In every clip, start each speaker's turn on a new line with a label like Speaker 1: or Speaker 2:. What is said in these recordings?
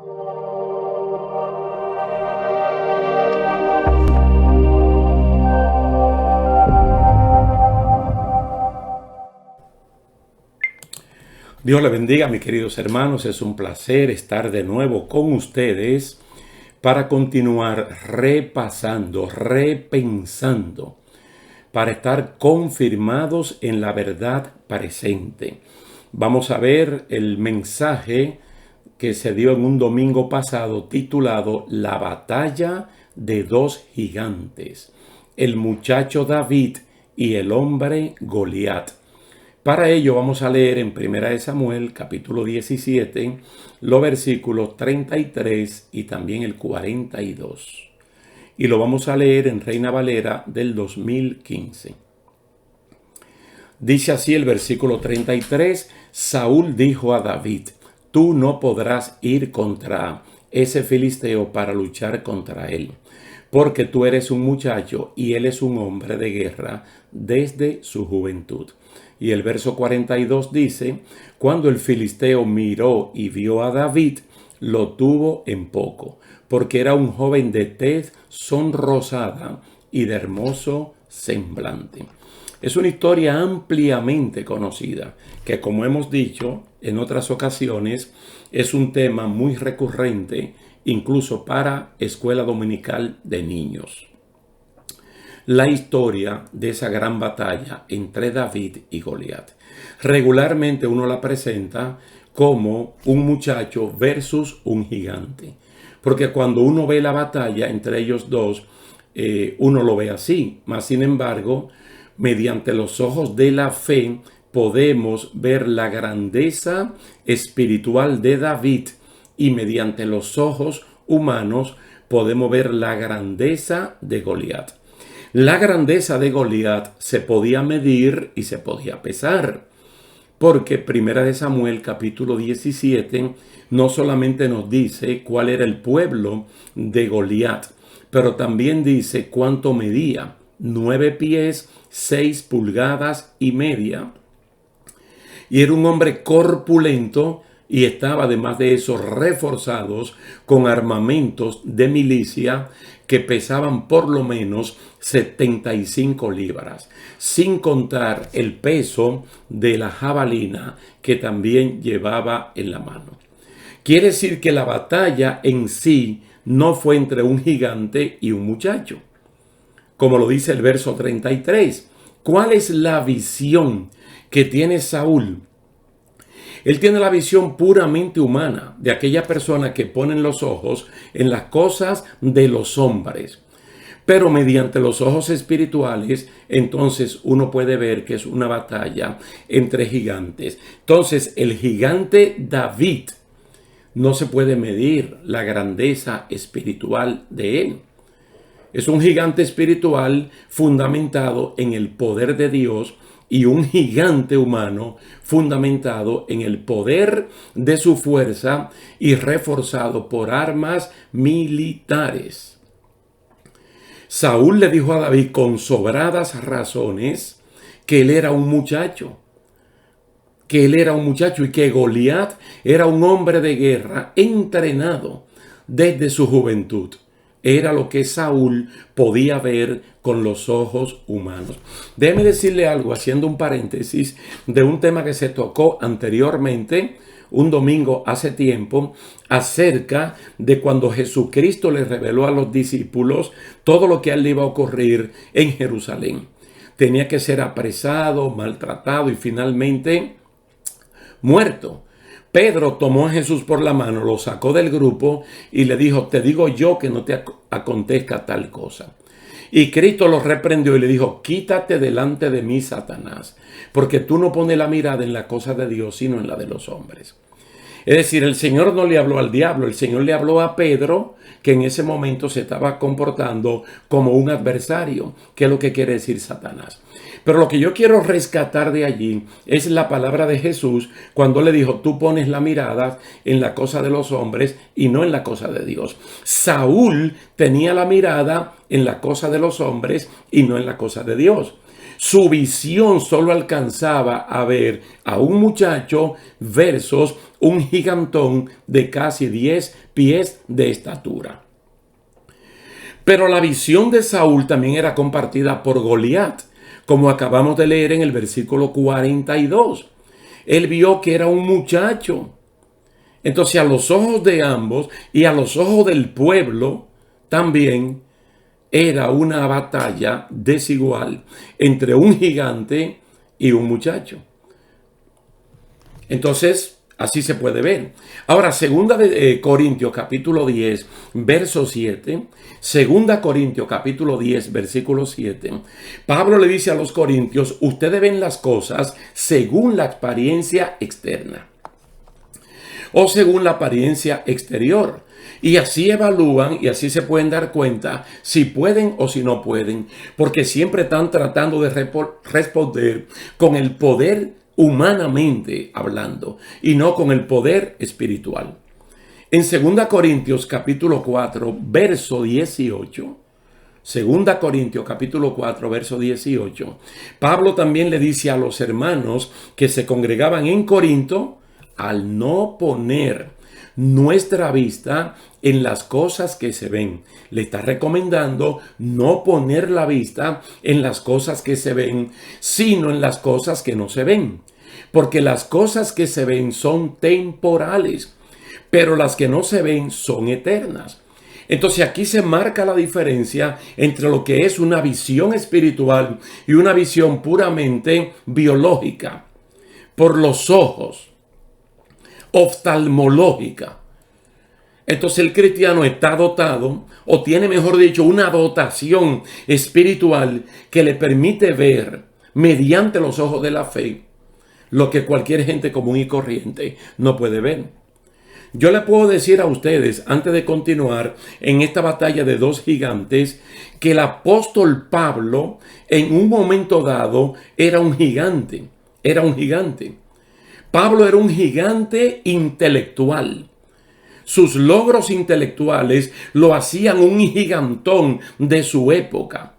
Speaker 1: Dios le bendiga, mis queridos hermanos. Es un placer estar de nuevo con ustedes para continuar repasando, repensando, para estar confirmados en la verdad presente. Vamos a ver el mensaje que se dio en un domingo pasado titulado La batalla de dos gigantes, el muchacho David y el hombre Goliat. Para ello vamos a leer en 1 Samuel capítulo 17 los versículos 33 y también el 42. Y lo vamos a leer en Reina Valera del 2015. Dice así el versículo 33, Saúl dijo a David, tú no podrás ir contra ese filisteo para luchar contra él, porque tú eres un muchacho y él es un hombre de guerra desde su juventud. Y el verso 42 dice, cuando el filisteo miró y vio a David, lo tuvo en poco, porque era un joven de tez sonrosada y de hermoso semblante. Es una historia ampliamente conocida, que como hemos dicho en otras ocasiones, es un tema muy recurrente, incluso para escuela dominical de niños. La historia de esa gran batalla entre David y Goliat. Regularmente uno la presenta como un muchacho versus un gigante. Porque cuando uno ve la batalla entre ellos dos, uno lo ve así. Mas sin embargo, mediante los ojos de la fe, podemos ver la grandeza espiritual de David y mediante los ojos humanos podemos ver la grandeza de Goliat. La grandeza de Goliat se podía medir y se podía pesar, porque 1 Samuel capítulo 17 no solamente nos dice cuál era el pueblo de Goliat, pero también dice cuánto medía, 9 pies, 6 pulgadas y media. Y era un hombre corpulento y estaba además de eso reforzados con armamentos de milicia que pesaban por lo menos 75 libras, sin contar el peso de la jabalina que también llevaba en la mano. Quiere decir que la batalla en sí no fue entre un gigante y un muchacho, como lo dice el verso 33. ¿Cuál es la visión que tiene Saúl? Él tiene la visión puramente humana de aquella persona que pone los ojos en las cosas de los hombres. Pero mediante los ojos espirituales, entonces uno puede ver que es una batalla entre gigantes. Entonces, el gigante David no se puede medir la grandeza espiritual de él. Es un gigante espiritual fundamentado en el poder de Dios y un gigante humano fundamentado en el poder de su fuerza y reforzado por armas militares. Saúl le dijo a David con sobradas razones que él era un muchacho, y que Goliat era un hombre de guerra entrenado desde su juventud. Era lo que Saúl podía ver con los ojos humanos. Déjeme decirle algo, haciendo un paréntesis de un tema que se tocó anteriormente, un domingo hace tiempo, acerca de cuando Jesucristo le reveló a los discípulos todo lo que a él le iba a ocurrir en Jerusalén. Tenía que ser apresado, maltratado y finalmente muerto. Pedro tomó a Jesús por la mano, lo sacó del grupo y le dijo, te digo yo que no te acontezca tal cosa. Y Cristo lo reprendió y le dijo, quítate delante de mí, Satanás, porque tú no pones la mirada en la cosa de Dios, sino en la de los hombres. Es decir, el Señor no le habló al diablo, el Señor le habló a Pedro, que en ese momento se estaba comportando como un adversario, que es lo que quiere decir Satanás. Pero lo que yo quiero rescatar de allí es la palabra de Jesús cuando le dijo, tú pones la mirada en la cosa de los hombres y no en la cosa de Dios. Saúl tenía la mirada en la cosa de los hombres y no en la cosa de Dios. Su visión solo alcanzaba a ver a un muchacho versus un gigantón de casi 10 pies de estatura. Pero la visión de Saúl también era compartida por Goliat, como acabamos de leer en el versículo 42. Él vio que era un muchacho. Entonces, a los ojos de ambos y a los ojos del pueblo también era una batalla desigual entre un gigante y un muchacho. Entonces, así se puede ver. Ahora, segunda de Corintios capítulo 10, verso 7. Segunda Corintios capítulo 10, versículo 7. Pablo le dice a los corintios, ustedes ven las cosas según la apariencia externa o según la apariencia exterior. Y así evalúan y así se pueden dar cuenta si pueden o si no pueden, porque siempre están tratando de responder con el poder humanamente hablando y no con el poder espiritual. En 2 Corintios capítulo 4, verso 18, 2 Corintios capítulo 4, verso 18, Pablo también le dice a los hermanos que se congregaban en Corinto, al no poner nuestra vista en las cosas que se ven. Le está recomendando no poner la vista en las cosas que se ven, sino en las cosas que no se ven. Porque las cosas que se ven son temporales, pero las que no se ven son eternas. Entonces aquí se marca la diferencia entre lo que es una visión espiritual y una visión puramente biológica, por los ojos, oftalmológica. Entonces el cristiano está dotado, o tiene, mejor dicho, una dotación espiritual que le permite ver mediante los ojos de la fe lo que cualquier gente común y corriente no puede ver. Yo le puedo decir a ustedes, antes de continuar en esta batalla de dos gigantes, que el apóstol Pablo en un momento dado era un gigante. Pablo era un gigante intelectual. Sus logros intelectuales lo hacían un gigantón de su época.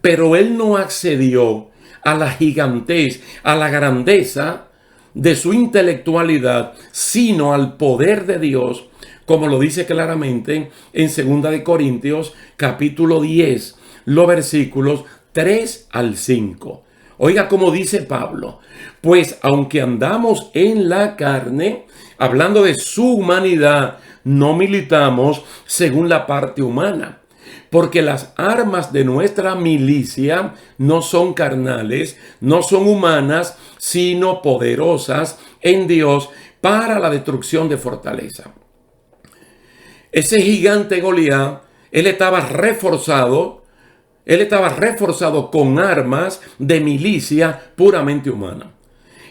Speaker 1: Pero él no accedió a la gigantez, a la grandeza de su intelectualidad, sino al poder de Dios, como lo dice claramente en 2 Corintios capítulo 10, los versículos 3 al 5. Oiga cómo dice Pablo, pues aunque andamos en la carne, hablando de su humanidad, no militamos según la parte humana, porque las armas de nuestra milicia no son carnales, no son humanas, sino poderosas en Dios para la destrucción de fortaleza. Ese gigante Goliat, él estaba reforzado con armas de milicia puramente humana.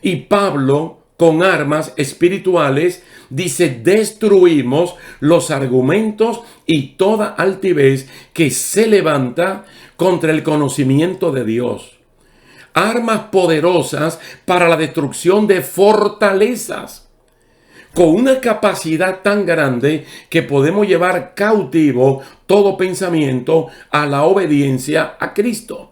Speaker 1: Y Pablo, con armas espirituales, dice, destruimos los argumentos y toda altivez que se levanta contra el conocimiento de Dios. Armas poderosas para la destrucción de fortalezas, con una capacidad tan grande que podemos llevar cautivo todo pensamiento a la obediencia a Cristo.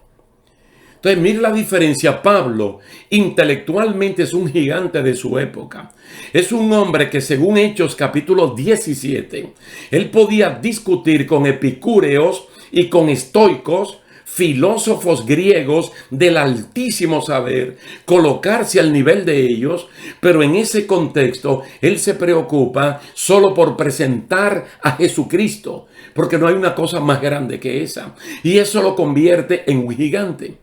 Speaker 1: Entonces, mire la diferencia. Pablo intelectualmente es un gigante de su época. Es un hombre que, según Hechos capítulo 17, él podía discutir con epicúreos y con estoicos, filósofos griegos del altísimo saber, colocarse al nivel de ellos, pero en ese contexto él se preocupa solo por presentar a Jesucristo, porque no hay una cosa más grande que esa, y eso lo convierte en un gigante.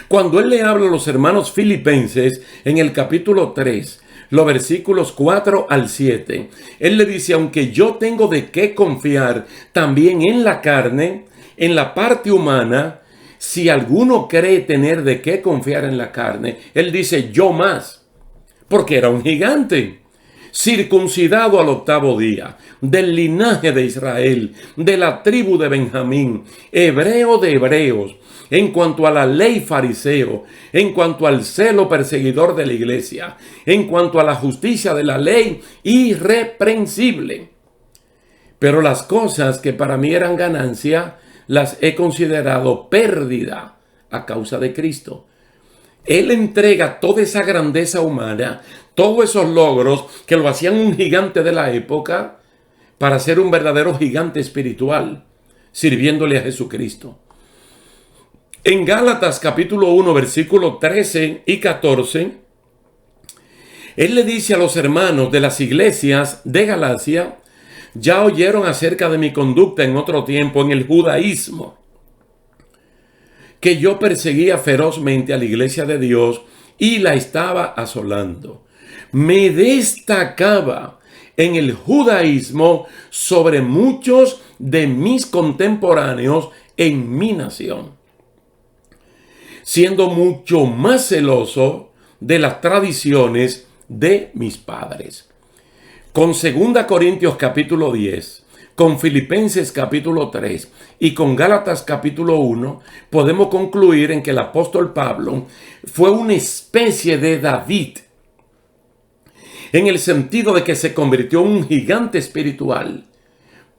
Speaker 1: Cuando él le habla a los hermanos filipenses en el capítulo 3, los versículos 4 al 7, él le dice, aunque yo tengo de qué confiar también en la carne, en la parte humana, si alguno cree tener de qué confiar en la carne, él dice, yo más, porque era un gigante, circuncidado al 8º día, del linaje de Israel, de la tribu de Benjamín, hebreo de hebreos, en cuanto a la ley fariseo, en cuanto al celo perseguidor de la iglesia, en cuanto a la justicia de la ley, irreprensible. Pero las cosas que para mí eran ganancia, las he considerado pérdida a causa de Cristo. Él entrega toda esa grandeza humana, todos esos logros que lo hacían un gigante de la época para ser un verdadero gigante espiritual, sirviéndole a Jesucristo. En Gálatas capítulo 1, versículos 13 y 14, él le dice a los hermanos de las iglesias de Galacia: ya oyeron acerca de mi conducta en otro tiempo en el judaísmo, que yo perseguía ferozmente a la iglesia de Dios y la estaba asolando. Me destacaba en el judaísmo sobre muchos de mis contemporáneos en mi nación, siendo mucho más celoso de las tradiciones de mis padres. Con 2 Corintios capítulo 10, con Filipenses capítulo 3 y con Gálatas capítulo 1, podemos concluir en que el apóstol Pablo fue una especie de David, en el sentido de que se convirtió en un gigante espiritual,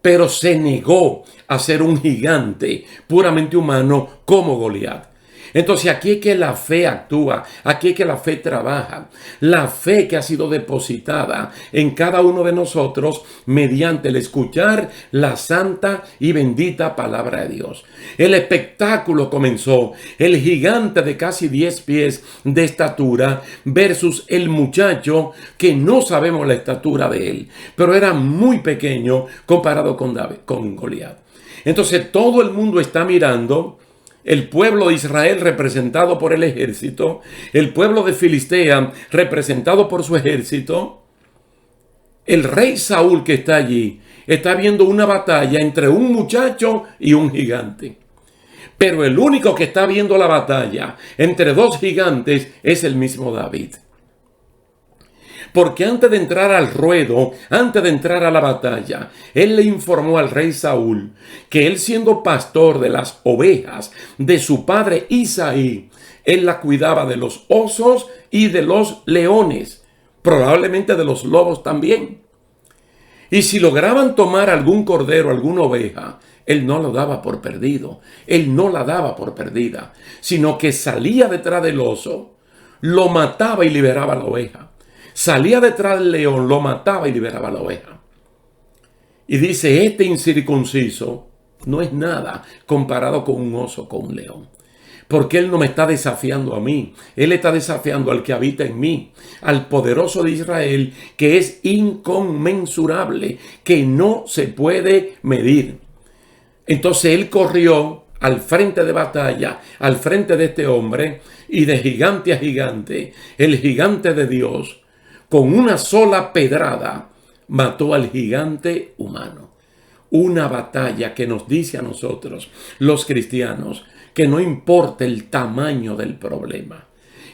Speaker 1: pero se negó a ser un gigante puramente humano como Goliat. Entonces aquí es que la fe actúa, aquí es que la fe trabaja. La fe que ha sido depositada en cada uno de nosotros mediante el escuchar la santa y bendita palabra de Dios. El espectáculo comenzó. El gigante de casi 10 pies de estatura versus el muchacho que no sabemos la estatura de él, pero era muy pequeño comparado con Goliat. Entonces todo el mundo está mirando. El pueblo de Israel representado por el ejército, el pueblo de Filistea representado por su ejército, el rey Saúl que está allí está viendo una batalla entre un muchacho y un gigante. Pero el único que está viendo la batalla entre dos gigantes es el mismo David. Porque antes de entrar al ruedo, antes de entrar a la batalla, él le informó al rey Saúl que él, siendo pastor de las ovejas de su padre Isaí, él la cuidaba de los osos y de los leones, probablemente de los lobos también. Y si lograban tomar algún cordero, alguna oveja, él no lo daba por perdido, él no la daba por perdida, sino que salía detrás del oso, lo mataba y liberaba la oveja. Salía detrás del león, lo mataba y liberaba la oveja. Y dice, este incircunciso no es nada comparado con un oso, con un león. Porque él no me está desafiando a mí, él está desafiando al que habita en mí, al poderoso de Israel, que es inconmensurable, que no se puede medir. Entonces él corrió al frente de batalla, al frente de este hombre, y de gigante a gigante, el gigante de Dios, con una sola pedrada, mató al gigante humano. Una batalla que nos dice a nosotros, los cristianos, que no importa el tamaño del problema,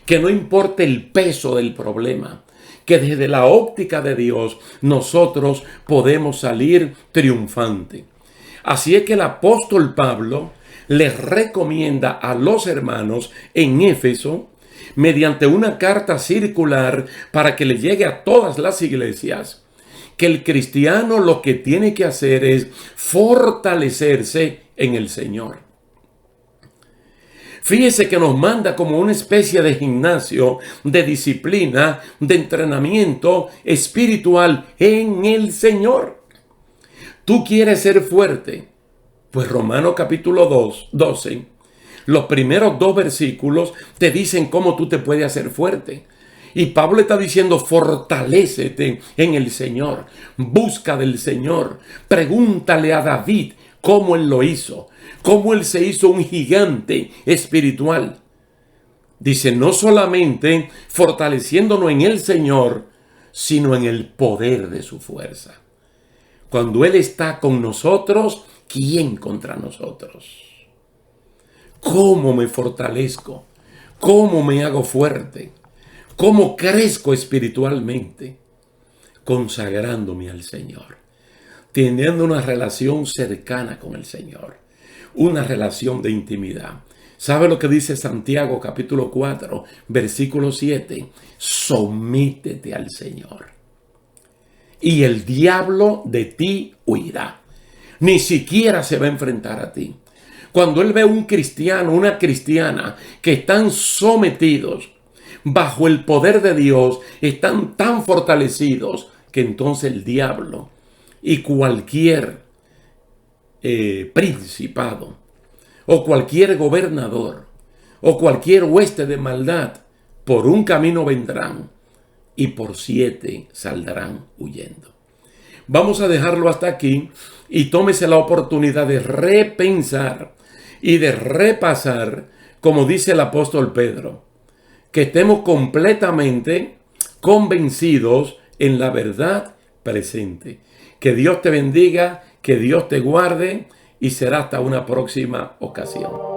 Speaker 1: que no importa el peso del problema, que desde la óptica de Dios nosotros podemos salir triunfante. Así es que el apóstol Pablo les recomienda a los hermanos en Éfeso, mediante una carta circular para que le llegue a todas las iglesias, que el cristiano lo que tiene que hacer es fortalecerse en el Señor. Fíjese que nos manda como una especie de gimnasio, de disciplina, de entrenamiento espiritual en el Señor. ¿Tú quieres ser fuerte? Pues Romanos capítulo 12, los primeros 2 versículos te dicen cómo tú te puedes hacer fuerte. Y Pablo está diciendo, fortalécete en el Señor, busca del Señor, pregúntale a David cómo él lo hizo, cómo él se hizo un gigante espiritual. Dice, no solamente fortaleciéndonos en el Señor, sino en el poder de su fuerza. Cuando Él está con nosotros, ¿quién contra nosotros? ¿Cómo me fortalezco? ¿Cómo me hago fuerte? ¿Cómo crezco espiritualmente? Consagrándome al Señor, teniendo una relación cercana con el Señor, una relación de intimidad. ¿Sabe lo que dice Santiago capítulo 4, versículo 7? Sométete al Señor, y el diablo de ti huirá. Ni siquiera se va a enfrentar a ti. Cuando él ve un cristiano, una cristiana que están sometidos, bajo el poder de Dios, están tan fortalecidos que entonces el diablo y cualquier principado o cualquier gobernador o cualquier hueste de maldad por un camino vendrán y por 7 saldrán huyendo. Vamos a dejarlo hasta aquí y tómese la oportunidad de repensar y de repasar, como dice el apóstol Pedro, que estemos completamente convencidos en la verdad presente. Que Dios te bendiga, que Dios te guarde y será hasta una próxima ocasión.